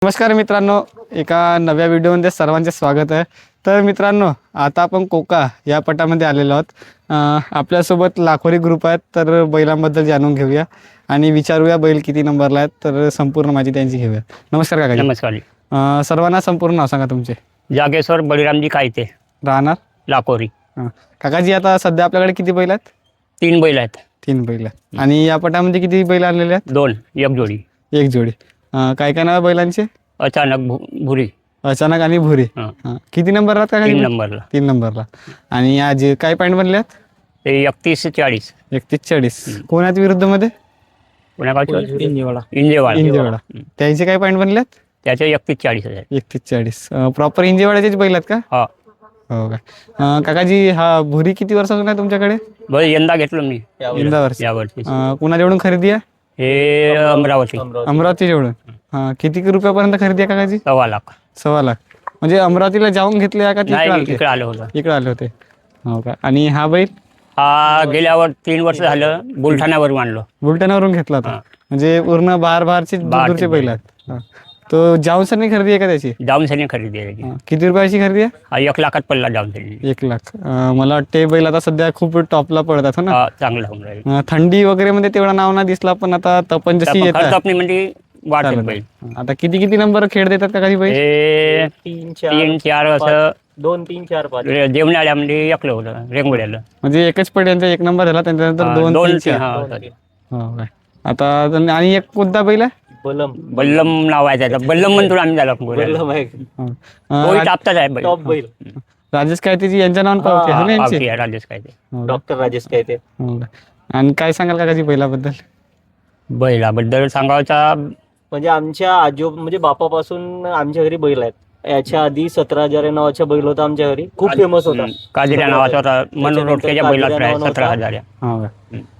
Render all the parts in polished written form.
नमस्कार मित्रांनो, एका नव्या व्हिडिओमध्ये सर्वांचे स्वागत आहे. तर मित्रांनो, आता आपण कोका या पटामध्ये आलेलो आहोत. आपल्यासोबत लाखोरी ग्रुप आहेत. तर बैलांबद्दल जाणून घेऊया आणि विचारूया बैल किती नंबरला आहेत. तर संपूर्ण माहिती त्यांची घेऊया. नमस्कार काकाजी. नमस्कार. सर्वांना संपूर्ण नाव सांगा तुमचे. जागेश्वर बळीरामजी कायते, राहणार लाकोरी. काकाजी, आता सध्या आपल्याकडे किती बैल आहेत? 3 बैल आहेत. 3 बैल आहेत. आणि या पटामध्ये किती बैल आलेले आहेत? 2 एक जोडी. एक जोडी. काय काय नाव बैलांचे? अचानक भुरी. अचानक आणि भुरी. किती नंबरला काका? 3 नंबरला. 3 नंबरला. आणि आज काय पॉईंट बनले आहेत? ते 31-40. 31-40. कोणाच विरुद्ध मध्ये? इंजेवाडा. त्यांचे काय पॉईंट बनले आहेत? त्याचे 31-40 आहेत. 31-40. प्रॉपर इंजेवाड्याचेच बैल आहेत का? हा. हो का काकाजी, हा भुरी किती वर्षापासून आहे तुमच्याकडे? बरं, यंदा घेतलं मी यंदा वर्ष. यावर्षी. कुणाजवळून खरेदी आहे? हे अमरावती जवळून. किती रुपयापर्यंत खरेदी आहे काकाजी? 1.25 लाख. 1.25 लाख. म्हणजे अमरावतीला जाऊन घेतले का? इकडे आलं होतं. इकडे आले होते. हो का. आणि हा बैल? हा गेल्यावर 3 वर्ष झालं बुलढाण्यावरून आणलो. बुलढाण्यावरून घेतला होता. म्हणजे पूर्ण बारचे दूरचे बैल आहेत. तो जाऊनसनी खरेदी आहे का त्याची? जाऊनसनी खरेदी आहे. किती रुपयाची खरेदी आहे? हा 1 लाखात पडला जाऊनसनी. 1 लाख. मला वाटते बैल आता सध्या खूप टॉपला पडतात हो ना? चांगला होऊन राहील. थंडी वगैरे मध्ये तेवढा नाव ना दिसला, पण आता तपन जशी येतात तपणी म्हणजे वाढत बैल. आता किती नंबर खेळ देतात का काही बैल? हे 3-4 असं 2-3-4-5 जेवणाळ्या म्हणजे एकलं होतं रेंगोळ्याला. म्हणजे एकच पड यांचा 1 नंबर झाला, त्याच्यानंतर 2-3-4. हो काय. आता आणि एक कोणता बैल आहे? बल्लम नाव आहे त्याचं. बल्लम म्हणतो आम्ही त्याला. टापताच आहे बैल. टॉप बैल. राजेश कायतेजी यांच्या नावानं पावती आहे ना यांची? राजेश कायते. डॉक्टर राजेश कायते. हो का. आणि काय सांगाल काकाजी बैलाबद्दल? बैलाबद्दल सांगायचा म्हणजे आमच्या म्हणजे बापापासून आमच्या घरी बैल आहेत. याच्या आधी 17,000 नावाचा बैल होता आमच्या घरी, खूप फेमस होता. काजऱ्या नावाचा होता. म्हणून रोडक्याच्या बैलात आहे 17,000. हो का.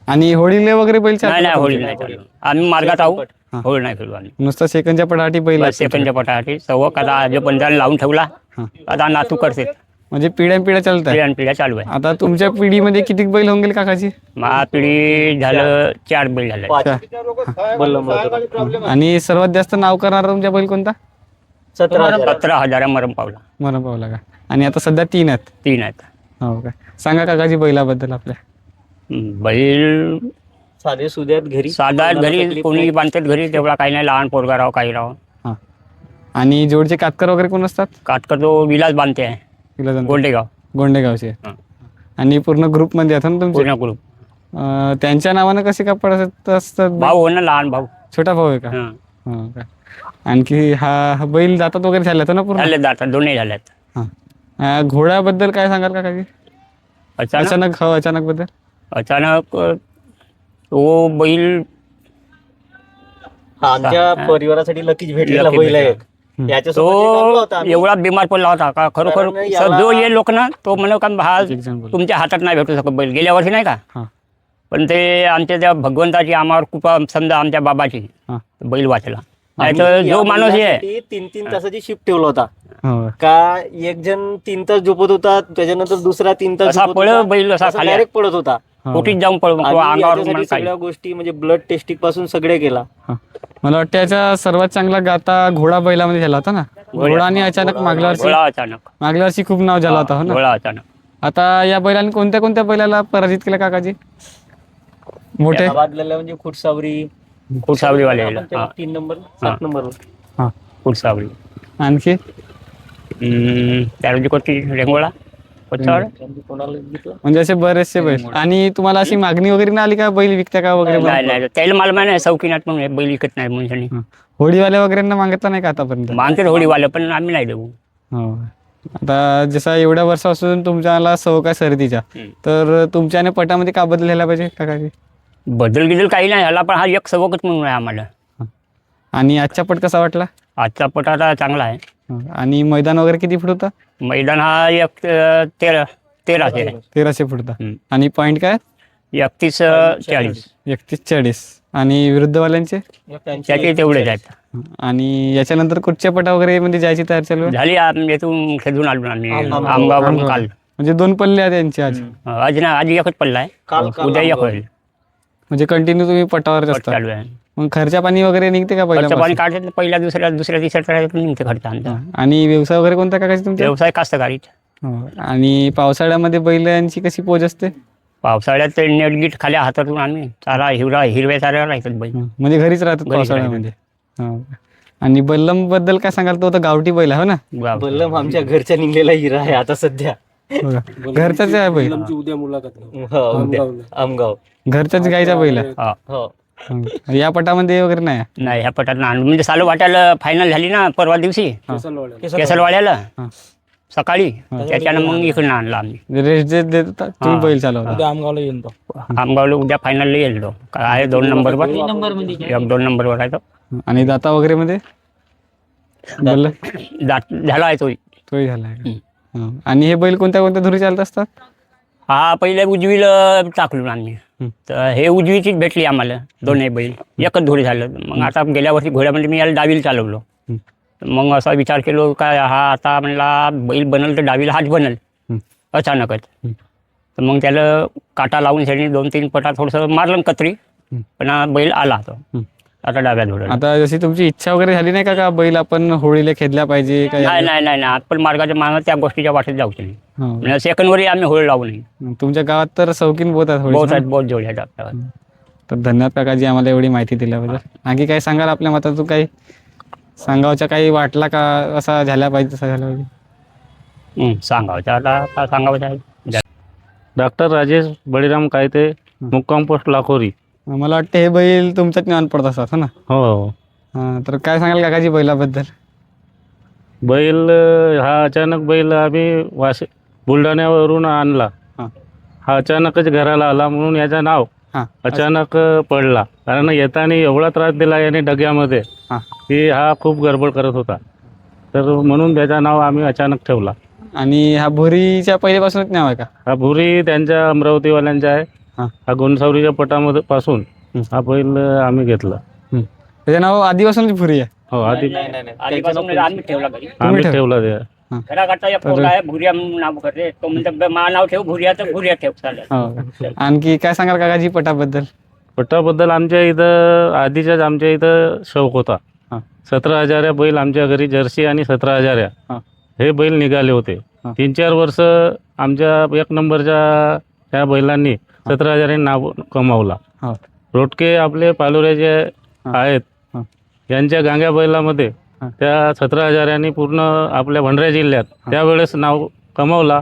आणि होळीले वगैरे बैल नाही होळी नाही चालू. आम्ही मार्गात आहोत. होळी नाही फिरलो आम्ही. नुसतं सेकंडच्या पटासाठी बैल. सेकंडच्या पटासाठी सवक आता आजोपंतांनी लावून ठेवला. आता नातू करते. म्हणजे पिढ्या चालत आहे. पिढ्या चालू आहे. आता तुमच्या पिढीमध्ये किती बैल होऊन गेले काकाजी? मा पिढी झालं 4 बैल झाले. आणि सर्वात जास्त नाव करणारा तुमच्या बैल कोणता? 17,000 मरण पावला का. आणि आता सध्या 3 आहेत. 3 आहेत. हो का. सांगा काकाजी बैलाबद्दल आपल्या. बैल साधे सुद्यात घरी साधा घरी कोणी बांधतात घरी, तेवढा काही नाही. लहान पोरगा राव काही राव. आणि जोडचे कातकर वगैरे कोण असतात? कातकर तो विलास बांधते आहे. गोंडेगावचे. आणि पूर्ण ग्रुप मध्ये आहेत ना तुमचे? पूर्ण ग्रुप. त्यांच्या नावानं कसे का पडत असतात? भाऊ हो ना, लहान भाऊ. छोटा भाऊ आहे का? हो का. आणखी हा बैल जातात वगैरे झाल्यात ना? पूर्ण झाले दोन्ही झाल्यात. घोड्याबद्दल काय सांगाल काकाजी? अचानक बद्दल? अचानक तो बैल आमच्या परिवारासाठी नक्कीच भेटलेला बैल आहे. तो एवढा बिमार पडला होता का खरोखर. जो ये लोक ना तो म्हण का हा तुमच्या हातात नाही भेटू शकत बैल. गेल्या वर्षी नाही का. पण ते आमच्या त्या भगवंताची आम्हावर कृपा, समजा आमच्या बाबाची, बैल वाचला. जो माणूस आहे 3 तासाची शिफ्ट ठेवला होता का. एक जण 3 तास झोपत होता, त्याच्यानंतर दुसरा 3 तास बैल असा डायरेक्ट पडत होता. पोटीत जाऊन अंगावर. सगळ्या गोष्टी म्हणजे ब्लड टेस्टिंग पासून सगळे केला. मला वाटतं याचा सर्वात चांगला गाता घोडा बैलामध्ये झाला होता ना. घोडा आणि अचानक मागल्या वर्षी खूप नाव झाला होता हो ना. अचानक. आता या बैलांनी कोणत्या बैलाला पराजित केलं काकाजी? मोठे म्हणजे खुटसावरी वाले 3 नंबर 7 नंबर खुटसावरी. आणखी त्या कोणती रेंगोळा म्हणजे असे बरेचसे बैल. आणि तुम्हाला अशी मागणी वगैरे नाही आली का बैल विकत्या का वगैरे? नाही त्याला मला नाही शौकीनात म्हणून बैल विकत नाही म्हणून. होळीवाल्या वगैरे मागितलं नाही का आतापर्यंत? मागते होळीवाले, पण आम्ही नाही देऊ. हो. आता जसा एवढ्या वर्षापासून तुमच्याला सवक आहे शर्यतीच्या, तर तुमच्याने पटामध्ये का बदल झाला पाहिजे काकाजी? बदल काही नाही झाला, पण हा एक सवकच म्हणून आहे आम्हाला. आणि आजचा पट कसा वाटला? आजचा पट आता चांगला आहे. आणि मैदान वगैरे किती फूट होता? मैदान हा 1300 फूट होता. आणि पॉईंट काय? 31-40. 31-40. आणि विरुद्धवाल्यांचे त्याचे तेवढेच आहेत. आणि याच्यानंतर कुठच्या पटा वगैरे मध्ये जायची तयार चालू झाली? येथून खेळून आलो आम्ही आमगावरून काल. म्हणजे 2 पल्ले आहेत त्यांचे आज? आज एकच पल्ला आहे. उद्या एक होईल. म्हणजे कंटिन्यू तुम्ही पटावरच पट असता. चालू आहे. मग खर्चा पाणी वगैरे निघते का खर्च पाणी पहिल्या काढतात पहिल्या दुसऱ्या तिसऱ्या निघते खर्च आमचा. आणि व्यवसाय वगैरे कोणता काकाची तुमचा? व्यवसाय कास्तकारीच. हो. आणि पावसाळ्यामध्ये बैलांची कशी पोच असते? पावसाळ्यात ते नेटगीट खाली हातातून आम्ही चारा हिरव्या चाऱ्यावर राहतात बैल. म्हणजे घरीच राहतात घरीच पावसाळ्यामध्ये. हो. आणि बल्लम बद्दल काय सांगाल? तो तर गावठी बैल आहे हो ना? बल्लम आमच्या घरच्या निघलेला हिरा आहे आता सध्या. बघा. घरचाच आहे बैल. उद्या मुलाखत आहे. हो, उद्या. आमगाव. घरच्याच गायचा बैल आहे. हा. हो. हो. या पटामध्ये वगैरे नाही? नाही ह्या पटात ना म्हणजे चालू वाटायला फायनल झाली ना परवा दिवशी केसरवाड्याला हा. सकाळी. त्याच्यानं मग इकडनं आणला आम्ही. रेस्ट देत तुम्ही बैल चालवता? उद्या आमगावला येईन तो. आमगावला उद्या फायनलला येईल तो. आहे 2 नंबरवर. 2 नंबरवर आहे तो. आणि दाता वगैरे मध्ये बैल झाला आहे तो. तोही झालाय का? हो. आणि हे बैल कोणत्या कोणत्या धुरी चालत असतात? हा पहिले उजवीला टाकलो आम्ही. तर हे उजवीचीच भेटली आम्हाला दोन्ही बैल. एकच धुरी झालं. मग आता गेल्या वर्षी घोड्यामध्ये मी याला डावीला चालवलो. मग असा विचार केलो काय हा आता म्हणला बैल बनल तर डावीला हाच बनल अचानकच. तर मग त्याला काटा लावून शेणी 2-3 पटा थोडंसं मारलं कत्री. पण हा बैल आला तो आता डाव्या धोरण. आता जशी तुमची इच्छा वगैरे झाली नाही का बैल आपण होळीला खेदल्या पाहिजे का? नाही आपण मार्गाच्या मागं त्या गोष्टीच्या वाटेत जाऊची नाही. हो. म्हणजे सेकंडवरही आम्ही होळी लावू नाही. तुमच्या गावात तर शौकीन बहुत आहेत बहुत होळीचे आहेत ना? बहुत जोड आहेत आपल्याला. तर धन्यवाद काकाजी आम्हाला एवढी माहिती दिल्याबद्दल. आणखी काय सांगाल आपल्या मतातून? काही सांगावच्या काही वाटला का असा झाल्या पाहिजे तसा झाला पाहिजे? सांगावचं आता काय सांगावं आहे. डॉक्टर राजेश बळीराम कायते, मुक्काम पोस्ट लाखोरी. मला वाटतं हे बैल तुमच्याच ज्ञान पडत असतात हो ना? हो. तर काय सांगाल काकाजी बैलाबद्दल? बैल हा अचानक बैल आम्ही बुलढाण्यावरून आणला. हा अचानकच घराला आला म्हणून याचं नाव अचानक पडला. कारण येताना एवढा त्रास दिला याने डग्यामध्ये की हा खूप गडबड करत होता. तर म्हणून त्याचं नाव आम्ही अचानक ठेवला. आणि हा भुरीच्या पहिल्यापासूनच नाव आहे का? हा भुरी त्यांच्या अमरावतीवाल्यांचा आहे. हा गुणसावरीच्या पटामध्ये पासून हा बैल आम्ही घेतला. त्याचं नाव आधीपासूनच भुरी आहे? हो आधीपासून आम्ही ठेवला घरी. आम्ही ठेवला ते. घराकडचा एक पोरगा आहे भुरिया नाव करते तो म्हणतो मा नाव ठेव भुरिया तर भुरिया ठेव चालेल. हो. आणखी काय सांगाल काकाजी पटाबद्दल? पटाबद्दल आमच्या इथं आधीच्याच आमच्या इथं शौक होता. 17,000 बैल आमच्या घरी जर्सी आणि 17,000 हे बैल निघाले होते. 3-4 वर्ष आमच्या 1 नंबरच्या त्या बैलांनी 17,000 नाव कमावला. रोटके आपले पालोऱ्याचे आहेत यांच्या गांग्या बैलामध्ये त्या 17,000 पूर्ण आपल्या भंडारा जिल्ह्यात त्यावेळेस नाव कमावला.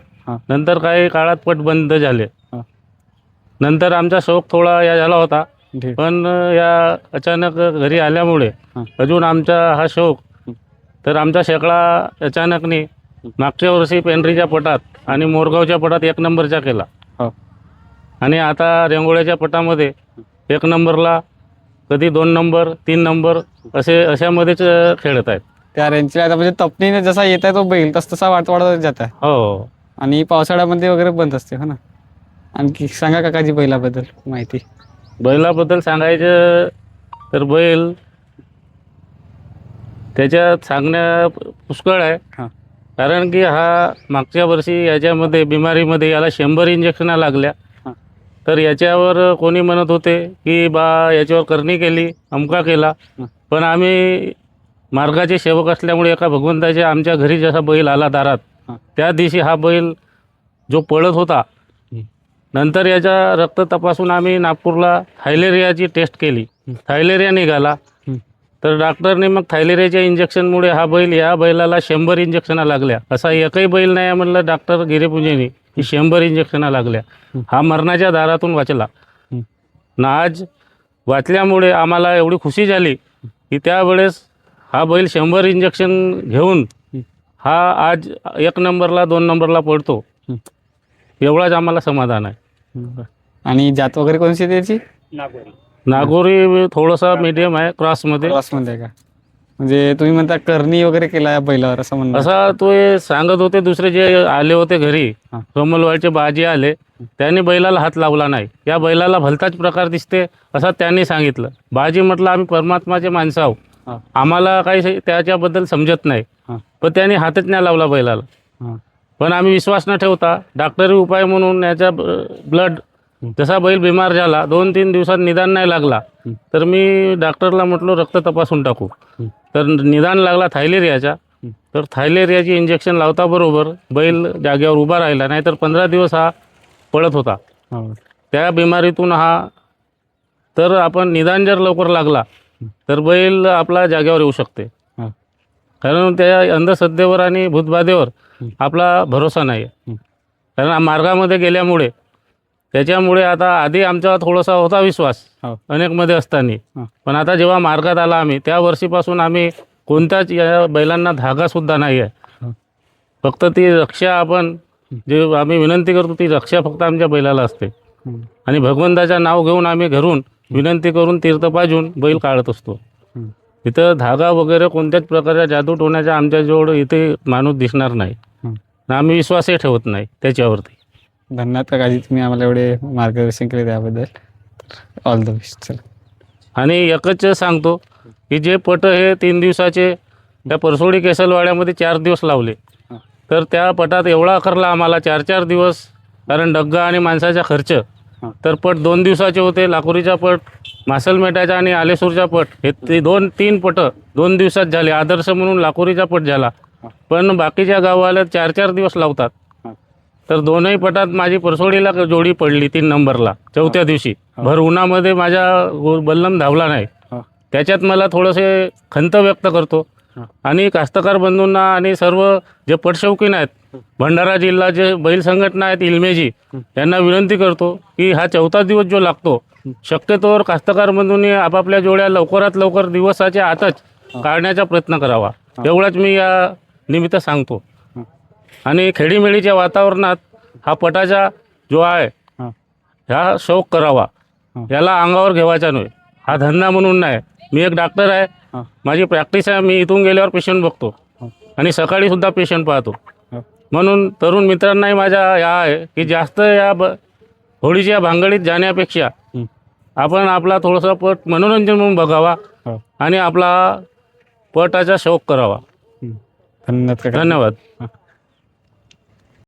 नंतर काही काळात पट बंद झाले. नंतर आमचा शौक थोडा या झाला होता. पण या अचानक घरी आल्यामुळे अजून आमचा हा शौक तर आमचा शेकडा अचानकने मागच्या वर्षी पेंढरीच्या पटात आणि मोरगावच्या पटात 1 नंबरचा केला. आणि आता रेंगोळ्याच्या पटामध्ये 1 नंबरला कधी 2 नंबर 3 नंबर अशामध्येच खेळत आहेत. त्या रेंजच्या आता म्हणजे तपणीने जसा येत आहे तो बैल तसा वाढत जात आहे. हो. आणि पावसाळ्यामध्ये वगैरे बंद असते हो ना? आणखी सांगा काकाजी बैलाबद्दल माहिती. बैलाबद्दल सांगायचं तर बैल त्याच्यात सांगण्या पुष्कळ आहे. कारण की हा मागच्या वर्षी याच्यामध्ये बिमारीमध्ये याला 100 इंजेक्शना लागल्या. तर याच्यावर कोणी म्हणत होते की याच्यावर करणी केली अमका केला. पण आम्ही मार्गाचे सेवक असल्यामुळे एका भगवंताच्या आमच्या घरी जसा बैल आला दारात त्या दिवशी हा बैल जो पळत होता नंतर याचा रक्त तपासून आम्ही नागपूरला थायलेरियाची टेस्ट केली. थायलेरिया निघाला. तर डॉक्टरने मग थायलेरियाच्या इंजेक्शनमुळे हा बैल या बैलाला 100 इंजेक्शना लागल्या. असा एकही बैल नाही म्हणलं डॉक्टर गिरीपूजेनी की 100 इंजेक्शना लागल्या. हा मरणाच्या दारातून वाचला ना. आज वाचल्यामुळे आम्हाला एवढी खुशी झाली की त्यावेळेस हा बैल 100 इंजेक्शन घेऊन हा आज 1 नंबरला 2 नंबरला पडतो. एवढाच आम्हाला समाधान आहे. आणि जात वगैरे कोणती त्याची? नागोरी थोडासा मीडियम आहे क्रॉसमध्ये. क्रॉसमध्ये का? म्हणजे तुम्ही म्हणता करणी वगैरे केला या बैलावर असं म्हणणं? असा तो सांगत होते दुसरे जे आले होते घरी कमलवाडचे बाजी आले त्यांनी बैलाला हात लावला नाही. या बैलाला भलताच प्रकार दिसते असं त्यांनी सांगितलं. बाजी म्हटलं आम्ही परमात्माचे माणसं आहोत. आम्हाला काही त्याच्याबद्दल समजत नाही. पण त्यांनी हातच नाही लावला बैलाला. पण आम्ही विश्वास न ठेवता डॉक्टरी उपाय म्हणून याचा ब्लड जसा बैल बिमार झाला 2-3 दिवसात निदान नाही लागला तर मी डॉक्टरला म्हटलो रक्त तपासून टाकू. तर निदान लागला थायलेरियाचा. तर थायलेरियाची इंजेक्शन लावता बरोबर बैल जागेवर उभा राहिला, नाहीतर 15 दिवस हा पळत होता. त्या बिमारीतून हा, तर आपण निदान जर लवकर लागला तर बैल आपला जागेवर येऊ शकते. कारण त्या अंधश्रद्धेवर आणि भूतबाधेवर आपला भरोसा नाही आहे. कारण मार्गामध्ये गेल्यामुळे त्याच्यामुळे आता आधी आमचा थोडासा होता विश्वास अनेकमध्ये असताना, पण आता जेव्हा मार्गात आला आम्ही त्या वर्षीपासून आम्ही कोणत्याच या बैलांना धागासुद्धा नाही आहे. फक्त ती रक्षा आपण जे आम्ही विनंती करतो ती रक्षा फक्त आमच्या बैलाला असते. आणि भगवंताचं नाव घेऊन आम्ही घरून विनंती करून तीर्थ पाजून बैल काढत असतो. इथं धागा वगैरे कोणत्याच प्रकारच्या जादू टोण्याचा आमच्याजवळ इथे माणूस दिसणार नाही. आम्ही विश्वासही ठेवत नाही त्याच्यावरती. धन्यवाद काकाजी, तुम्ही आम्हाला एवढे मार्गदर्शन केले त्याबद्दल. All the best. चला. आणि एकच सांगतो की जे पट हे 3 दिवसाचे त्या परसोडी केसलवाड्यामध्ये 4 दिवस लावले, तर त्या पटात एवढा खर्चला आम्हाला 4-4 दिवस, कारण डग्गा आणि माणसाचा खर्च. तर पट 2 दिवसाचे होते. लाकोरीचा पट, मासलमेटाचा आणि आलेसूरचा पट हे 2-3 पट 2 दिवसात झाले. आदर्श म्हणून लाकोरीचा पट झाला, पण बाकीच्या गावाला 4-4 दिवस लावतात. तर दोनही पटात माझी परसोडीला जोडी पडली 3 नंबरला 4थ्या दिवशी. भर उन्हामध्ये माझा बल्लम धावला नाही. त्याच्यात मला थोडेसे खंत व्यक्त करतो. आणि कास्तकार बंधूंना आणि सर्व जे पटशौकीन आहेत, भंडारा जिल्हा जे बैल संघटना आहेत इल्मेजी, यांना विनंती करतो की हा 4था दिवस जो लागतो शक्यतोवर कास्तकार बंधूंनी आपापल्या जोड्या लवकरात लवकर दिवसाच्या आतच काढण्याचा प्रयत्न करावा. एवढाच मी या निमित्त सांगतो. आणि खेडीमेळीच्या वातावरणात हा पटाचा जो आहे ह्या शौक करावा. याला अंगावर घेवायचा नाही. हा धंदा म्हणून नाही. मी एक डॉक्टर आहे, माझी प्रॅक्टिस आहे. मी इथून गेल्यावर पेशंट बघतो आणि सकाळीसुद्धा पेशंट पाहतो. म्हणून तरुण मित्रांनाही माझ्या या आहे की जास्त या होळीच्या भांगडीत जाण्यापेक्षा आपण आपला थोडासा पट मनोरंजन म्हणून बघावा आणि आपला पटाचा शौक करावा. धन्यवाद काका. धन्यवाद.